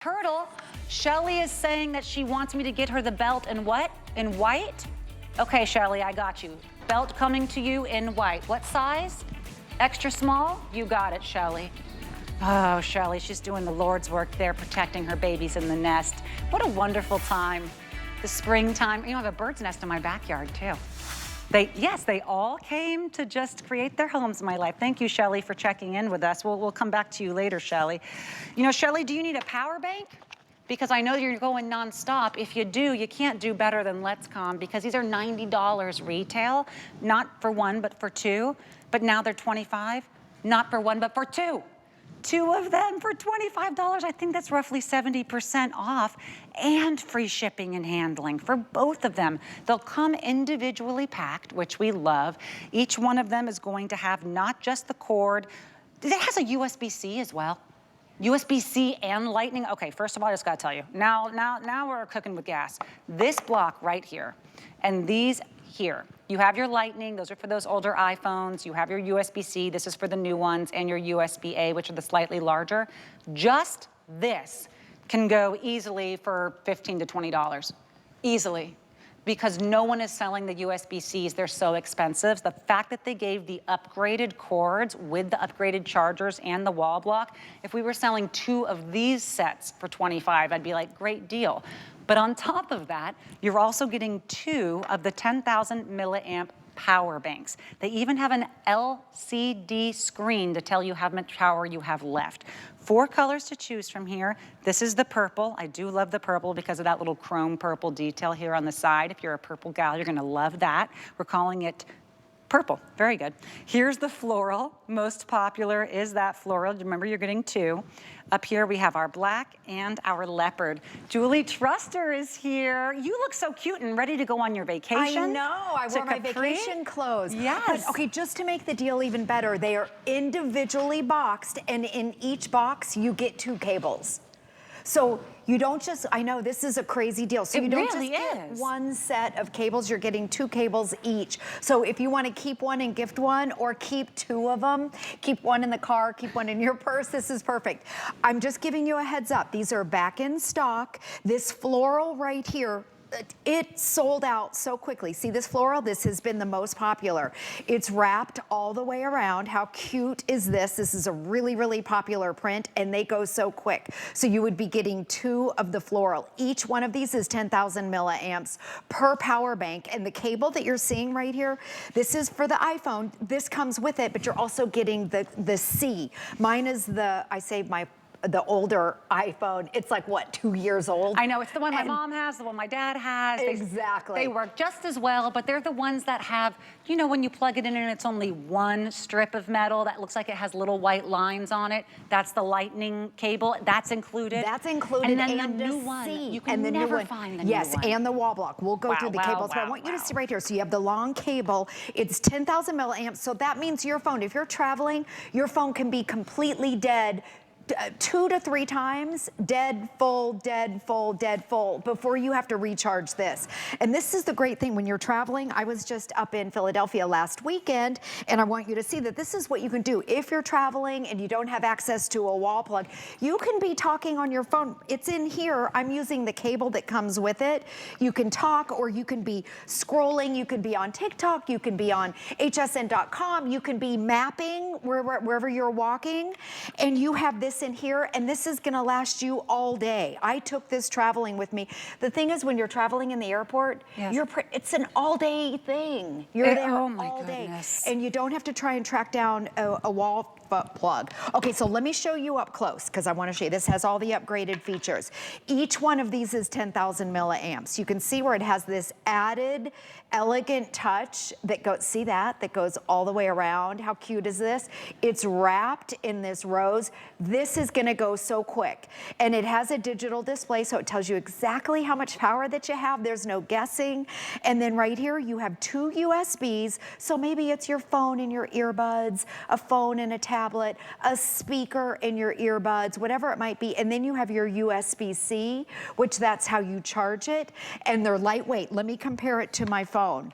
Turtle, Shelly is saying that she wants me to get her the belt in what? In white? Okay, Shelly, I got you. Belt coming to you in white. What size? Extra small? You got it, Shelly. Oh, Shelly, she's doing the Lord's work there, protecting her babies in the nest. What a wonderful time. The springtime. You know, I have a bird's nest in my backyard, too. Yes, they all came to just create their homes in my life. Thank you, Shelly, for checking in with us. We'll come back to you later, Shelly. You know, Shelly, do you need a power bank? Because I know you're going nonstop. If you do, you can't do better than Letscom, because these are $90 retail, not for one, but for two. But now they're $25, not for one, but for two. Two of them for $25. I think that's roughly 70% off, and free shipping and handling for both of them. They'll come individually packed, which we love. Each one of them is going to have not just the cord, it has a USB-C as well. USB-C and lightning. Okay, first of all, I just gotta tell you, now we're cooking with gas. This block right here, and these here, you have your lightning, those are for those older iPhones, you have your USB-C, this is for the new ones, and your USB-A, which are the slightly larger. Just this can go easily for $15 to $20, easily. Because no one is selling the USB-Cs, they're so expensive. The fact that they gave the upgraded cords with the upgraded chargers and the wall block, if we were selling two of these sets for $25, I'd be like, great deal. But on top of that, you're also getting two of the 10,000 milliamp power banks. They even have an LCD screen to tell you how much power you have left. 4 colors to choose from here. This is the purple. I do love the purple because of that little chrome purple detail here on the side. If you're a purple gal, you're gonna love that. We're calling it purple. Very good. Here's the floral. Most popular is that floral. Remember, you're getting two. Up here, we have our black and our leopard. Julie Truster is here. You look so cute and ready to go on your vacation. I know. I wore my vacation clothes. Yes. But, okay, just to make the deal even better, they are individually boxed, and in each box, you get 2 cables. So you don't just, I know this is a crazy deal. So you don't just get one set of cables, you're getting 2 cables each. So if you want to keep one and gift one, or keep 2 of them, keep one in the car, keep one in your purse, this is perfect. I'm just giving you a heads up. These are back in stock. This floral right here, it sold out so quickly. See this floral? This has been the most popular. It's wrapped all the way around. How cute is this? This is a really, really popular print, and they go so quick. So you would be getting 2 of the floral. Each one of these is 10,000 milliamps per power bank. And the cable that you're seeing right here, this is for the iPhone. This comes with it, but you're also getting the C. Mine is the older iPhone. It's like, what, 2 years old? I know, it's the one my mom has, the one my dad has. Exactly. They work just as well, but they're the ones that have, you know, when you plug it in and it's only one strip of metal that looks like it has little white lines on it. That's the lightning cable. That's included. That's included. And then the new one, you can never find the new one. Yes, and the wall block. We'll go through the cables, but I want you to see right here. So you have the long cable. It's 10,000 milliamps, so that means your phone, if you're traveling, your phone can be completely dead 2 to 3 times, dead, full, dead, full, dead, full, before you have to recharge this. And this is the great thing when you're traveling. I was just up in Philadelphia last weekend, and I want you to see that this is what you can do. If you're traveling and you don't have access to a wall plug, you can be talking on your phone. It's in here. I'm using the cable that comes with it. You can talk, or you can be scrolling. You can be on TikTok. You can be on hsn.com. You can be mapping wherever you're walking, and you have this in here, and this is gonna last you all day. I took this traveling with me. The thing is, when you're traveling in the airport, it's an all-day thing. You're there all day, and you don't have to try and track down a wall plug. Okay, so let me show you up close, because I want to show you. This has all the upgraded features. Each one of these is 10,000 milliamps. You can see where it has this added elegant touch that goes, see that goes all the way around. How cute is this? It's wrapped in this rose. This is gonna go so quick. And it has a digital display, so it tells you exactly how much power that you have. There's no guessing. And then right here, you have 2 USBs. So maybe it's your phone and your earbuds, a phone and a tablet, a speaker and your earbuds, whatever it might be. And then you have your USB-C, which that's how you charge it. And they're lightweight. Let me compare it to my phone,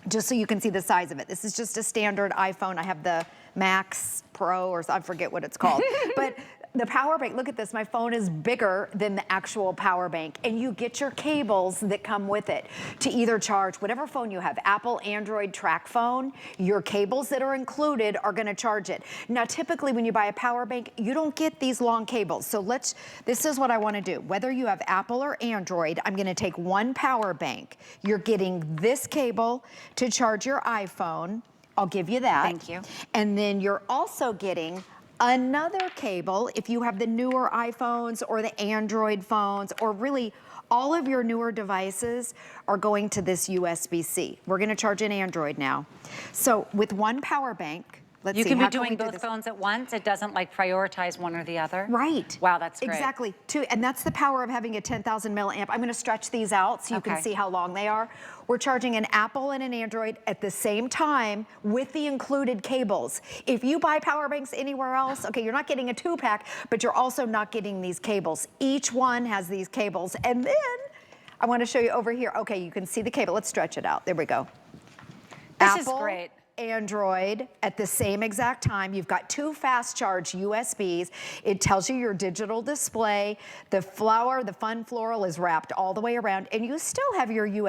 just so you can see the size of it. This is just a standard iPhone. I have the Max Pro, or I forget what it's called. But the power bank, look at this, my phone is bigger than the actual power bank, and you get your cables that come with it to either charge whatever phone you have, Apple, Android, track phone, your cables that are included are gonna charge it. Now, typically when you buy a power bank, you don't get these long cables. So this is what I wanna do. Whether you have Apple or Android, I'm gonna take one power bank. You're getting this cable to charge your iPhone. I'll give you that. Thank you. And then you're also getting another cable if you have the newer iPhones or the Android phones, or really all of your newer devices are going to this USB-C. We're gonna charge an Android now. So with one power bank, let's see. You can be doing both phones at once. It doesn't like prioritize one or the other. Right. Wow, that's great. Exactly. And that's the power of having a 10,000 milliamp. I'm gonna stretch these out so you can see how long they are. We're charging an Apple and an Android at the same time with the included cables. If you buy power banks anywhere else, okay, you're not getting a 2-pack, but you're also not getting these cables. Each one has these cables. And then I wanna show you over here. Okay, you can see the cable. Let's stretch it out. There we go. This is great. Android at the same exact time. You've got 2 fast charge USBs. It tells you your digital display. The flower, the fun floral is wrapped all the way around, and you still have your your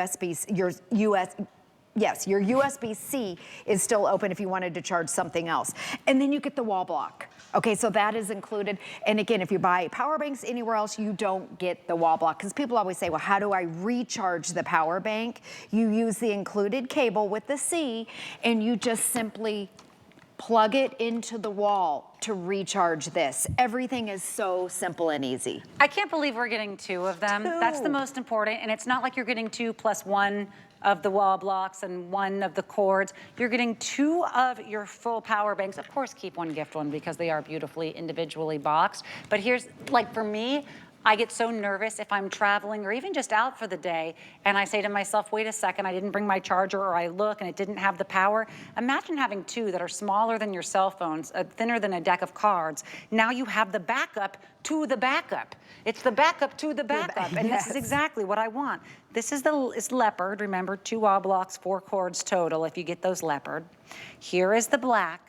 USB-C is still open if you wanted to charge something else. And then you get the wall block. Okay, so that is included. And again, if you buy power banks anywhere else, you don't get the wall block. Because people always say, well, how do I recharge the power bank? You use the included cable with the C, and you just simply plug it into the wall to recharge this. Everything is so simple and easy. I can't believe we're getting 2 of them. That's the most important. And it's not like you're getting 2 plus 1 of the wall blocks and 1 of the cords. You're getting 2 of your full power banks. Of course, keep 1, gift 1, because they are beautifully individually boxed. But here's, like for me, I get so nervous if I'm traveling or even just out for the day, and I say to myself, wait a second, I didn't bring my charger, or I look and it didn't have the power. Imagine having 2 that are smaller than your cell phones, thinner than a deck of cards. Now you have the backup to the backup. It's the backup to the backup, and this is exactly what I want. This is it's leopard. Remember, 2 wall blocks, 4 cords total if you get those leopard. Here is the black.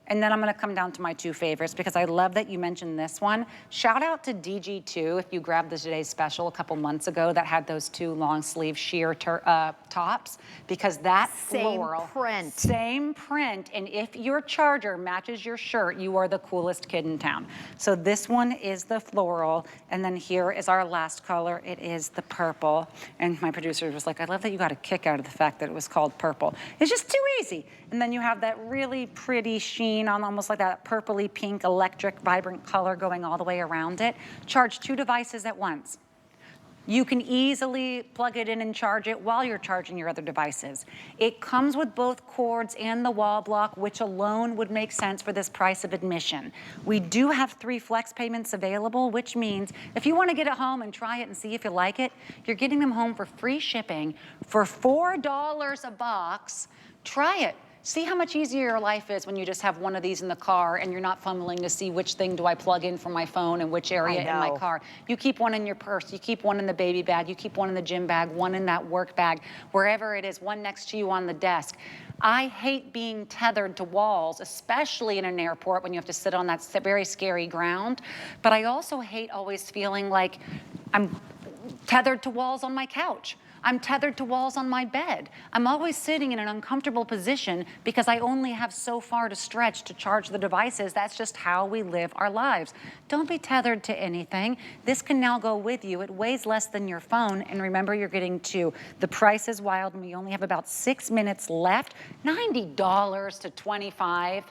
And then I'm gonna come down to my 2 favorites, because I love that you mentioned this one. Shout out to DG2 if you grabbed the Today's Special a couple months ago that had those 2 long sleeve sheer tops, because that floral. Same print. And if your charger matches your shirt, you are the coolest kid in town. So this one is the floral, and then here is our last color. It is the purple. And my producer was like, I love that you got a kick out of the fact that it was called purple. It's just too easy. And then you have that really pretty sheen on, almost like that purpley pink electric vibrant color going all the way around it. Charge 2 devices at once. You can easily plug it in and charge it while you're charging your other devices. It comes with both cords and the wall block, which alone would make sense for this price of admission. We do have 3 flex payments available, which means if you want to get it home and try it and see if you like it, you're getting them home for free shipping for $4 a box. Try it. See how much easier your life is when you just have one of these in the car and you're not fumbling to see which thing do I plug in from my phone and which area in my car. You keep one in your purse, you keep one in the baby bag, you keep one in the gym bag, one in that work bag, wherever it is, one next to you on the desk. I hate being tethered to walls, especially in an airport when you have to sit on that very scary ground. But I also hate always feeling like I'm tethered to walls on my couch. I'm tethered to walls on my bed. I'm always sitting in an uncomfortable position because I only have so far to stretch to charge the devices. That's just how we live our lives. Don't be tethered to anything. This can now go with you. It weighs less than your phone, and remember, you're getting 2. The price is wild, and we only have about 6 minutes left. $90 to $25.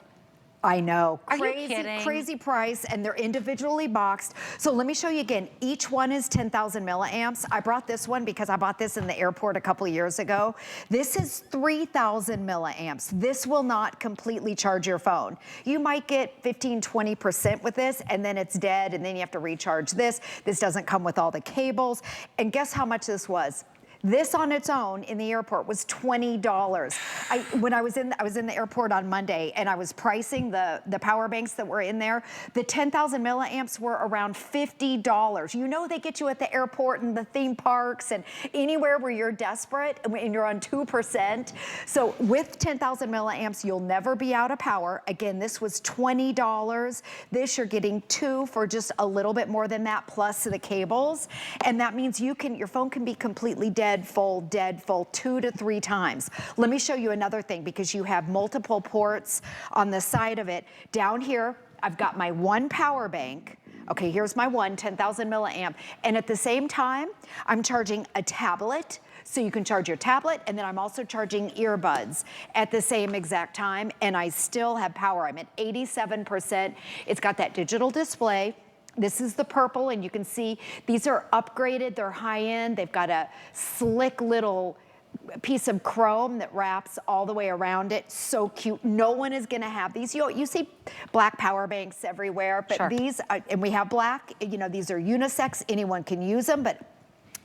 I know, Are you kidding? Crazy price, and they're individually boxed. So let me show you again. Each one is 10,000 milliamps. I brought this one because I bought this in the airport a couple years ago. This is 3,000 milliamps. This will not completely charge your phone. You might get 15, 20% with this, and then it's dead, and then you have to recharge this. This doesn't come with all the cables. And guess how much this was? This on its own in the airport was $20. When I was in the airport on Monday and I was pricing the power banks that were in there, the 10,000 milliamps were around $50. You know they get you at the airport and the theme parks and anywhere where you're desperate and you're on 2%. So with 10,000 milliamps, you'll never be out of power. Again, this was $20. This you're getting 2 for just a little bit more than that, plus the cables. And that means your phone can be completely dead full 2 to 3 times. Let me show you another thing, because you have multiple ports on the side of it. Down here, I've got my one power bank. Okay, here's my one, 10,000 milliamp. And at the same time, I'm charging a tablet. So you can charge your tablet, and then I'm also charging earbuds at the same exact time, and I still have power. I'm at 87%. It's got that digital display. This is the purple, and you can see these are upgraded. They're high-end. They've got a slick little piece of chrome that wraps all the way around it. So cute. No one is going to have these. You see black power banks everywhere, but sure. These, and we have black, you know, these are unisex. Anyone can use them, but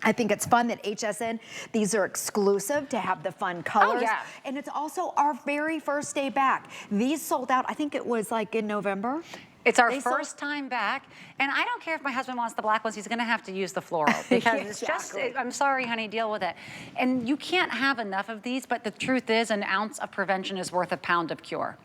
I think it's fun that HSN, these are exclusive to have the fun colors. Oh, yeah. And it's also our very first day back. These sold out, I think it was like in November. It's our first time back, and I don't care if my husband wants the black ones, he's gonna have to use the floral, because it's just, I'm sorry, honey, deal with it. And you can't have enough of these, but the truth is an ounce of prevention is worth a pound of cure.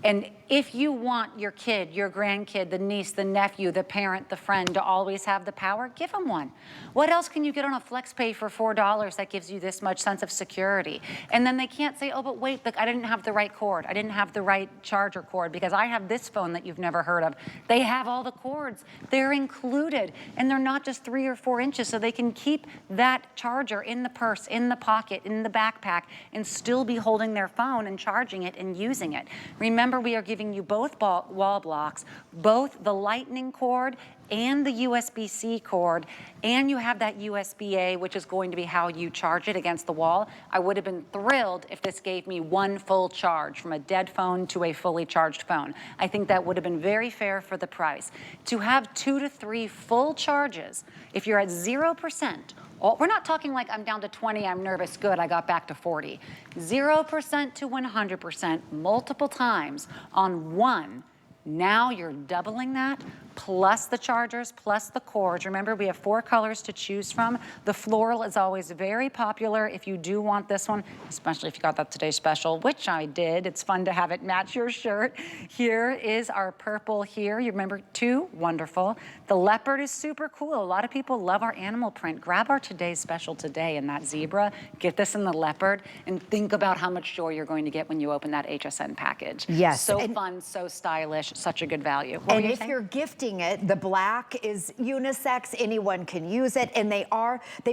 And if you want your kid, your grandkid, the niece, the nephew, the parent, the friend to always have the power, give them one. What else can you get on a flex pay for $4 that gives you this much sense of security? And then they can't say, oh, but wait, look, I didn't have the right cord. I didn't have the right charger cord, because I have this phone that you've never heard of. They have all the cords. They're included, and they're not just 3 or 4 inches, so they can keep that charger in the purse, in the pocket, in the backpack, and still be holding their phone and charging it and using it. Remember, we are giving you both wall blocks, both the lightning cord and the USB-C cord, and you have that USB-A, which is going to be how you charge it against the wall. I would have been thrilled if this gave me one full charge from a dead phone to a fully charged phone. I think that would have been very fair for the price. To have 2 to 3 full charges, if you're at 0%, we're not talking like I'm down to 20, I'm nervous, good, I got back to 40. 0% to 100% multiple times on one. Now you're doubling that, plus the chargers, plus the cords. Remember, we have 4 colors to choose from. The floral is always very popular if you do want this one, especially if you got that Today Special, which I did. It's fun to have it match your shirt. Here is our purple here. You remember 2, wonderful. The leopard is super cool. A lot of people love our animal print. Grab our Today's Special today in that zebra. Get this in the leopard, and think about how much joy you're going to get when you open that HSN package. Yes. So fun, so stylish, such a good value. What and if you're gifting it, the black is unisex, anyone can use it, and they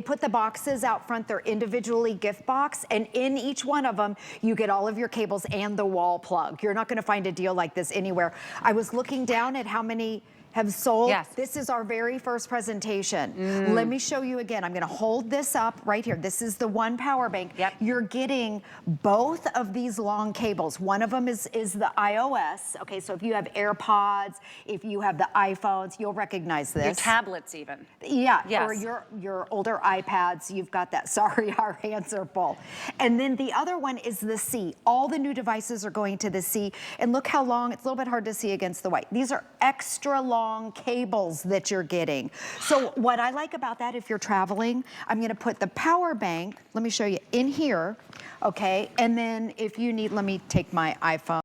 put the boxes out front, they're individually gift box, and in each one of them, you get all of your cables and the wall plug. You're not gonna find a deal like this anywhere. I was looking down at how many have sold. Yes. This is our very first presentation. Let me show you again. I'm gonna hold this up right here. This is the one power bank. Yep. You're getting both of these long cables. One of them is the iOS. Okay, so if you have AirPods, if you have the iPhones, you'll recognize this. Your tablets even. Yeah, yes. Or your older iPads, you've got that. Sorry, our hands are full. And then the other one is the C. All the new devices are going to the C. And look how long, it's a little bit hard to see against the white. These are extra long cables that you're getting. So what I like about that, if you're traveling, I'm gonna put the power bank, let me show you, in here, okay? And then if you need, let me take my iPhone.